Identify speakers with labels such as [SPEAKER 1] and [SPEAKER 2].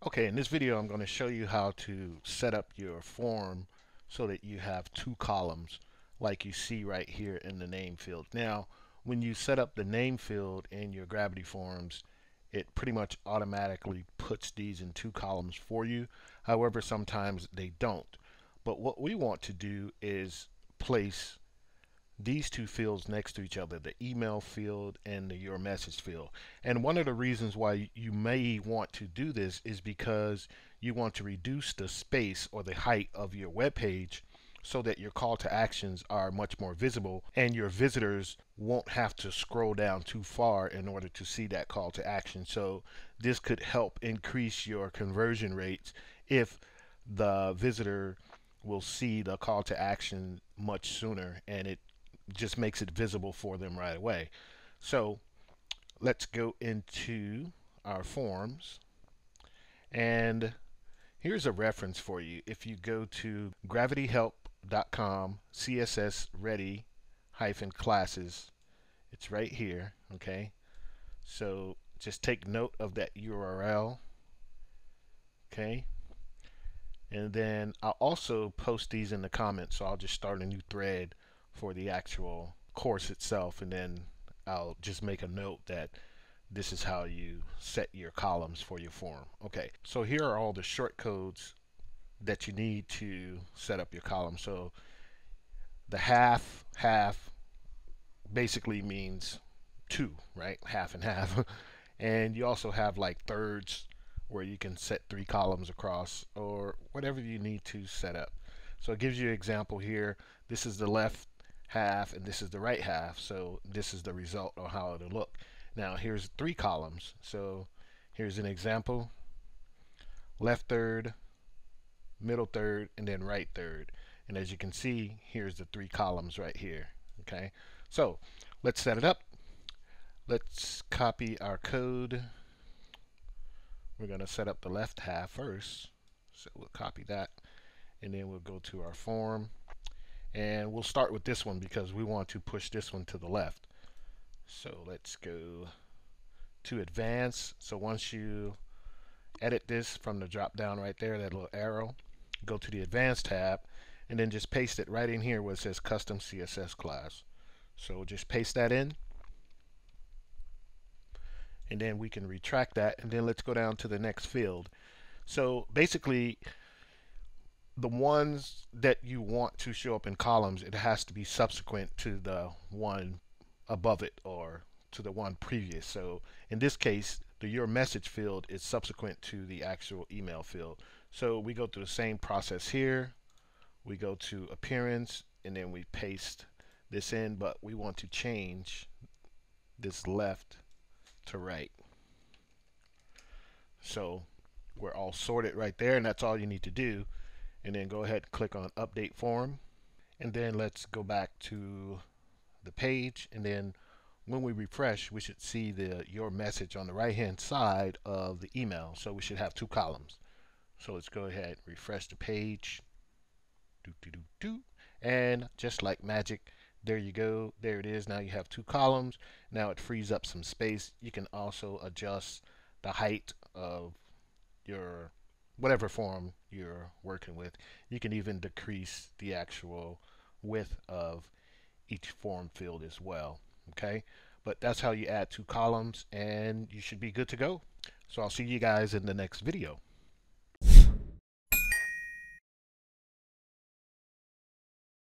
[SPEAKER 1] Okay, in this video I'm going to show you how to set up your form so that you have two columns like you see right here in the name field. Now, when you set up the name field in your Gravity forms, it pretty much automatically puts these in two columns for you. However, sometimes they don't. But what we want to do is place these two fields next to each other, the email field and the your message field. And one of the reasons why you may want to do this is because you want to reduce the space or the height of your web page so that your call to actions are much more visible and your visitors won't have to scroll down too far in order to see that call to action. So this could help increase your conversion rates if the visitor will see the call to action much sooner and it just makes it visible for them right away. So let's go into our forms, and here's a reference for you. If you go to gravityhelp.com CSS ready classes, it's right here. Okay, so just take note of that URL. Okay, and then I'll also post these in the comments, so I'll just start a new thread for the actual course itself, and then I'll just make a note that this is how you set your columns for your form. Okay, so here are all the short codes that you need to set up your column. So the half basically means two, right? Half and half. And you also have like thirds where you can set three columns across or whatever you need to set up. So it gives you an example here. This is the left half and this is the right half. So this is the result of how it'll look. Now here's three columns. So here's an example. Left third, middle third, and then right third. And as you can see, here's the three columns right here. Okay, so let's set it up. Let's copy our code. We're going to set up the left half first. So we'll copy that, and then we'll go to our form. And we'll start with this one because we want to push this one to the left. So let's go to advanced. So once you edit this from the drop down right there, that little arrow, go to the advanced tab, and then just paste it right in here where it says custom CSS class. So just paste that in, and then we can retract that, and then let's go down to the next field. So basically the ones that you want to show up in columns, it has to be subsequent to the one above it or to the one previous. So in this case, the your message field is subsequent to the actual email field. So we go through the same process here. We go to appearance, and then we paste this in, but we want to change this left to right. So we're all sorted right there, and that's all you need to do. And then go ahead and click on update form, and then let's go back to the page, and then when we refresh, we should see the your message on the right hand side of the email. So we should have two columns. So let's go ahead and refresh the page. And just like magic, there you go. There it is. Now you have two columns. Now it frees up some space. You can also adjust the height of your whatever form you're working with. You can even decrease the actual width of each form field as well. Okay, but that's how you add two columns, and you should be good to go. So I'll see you guys in the next video.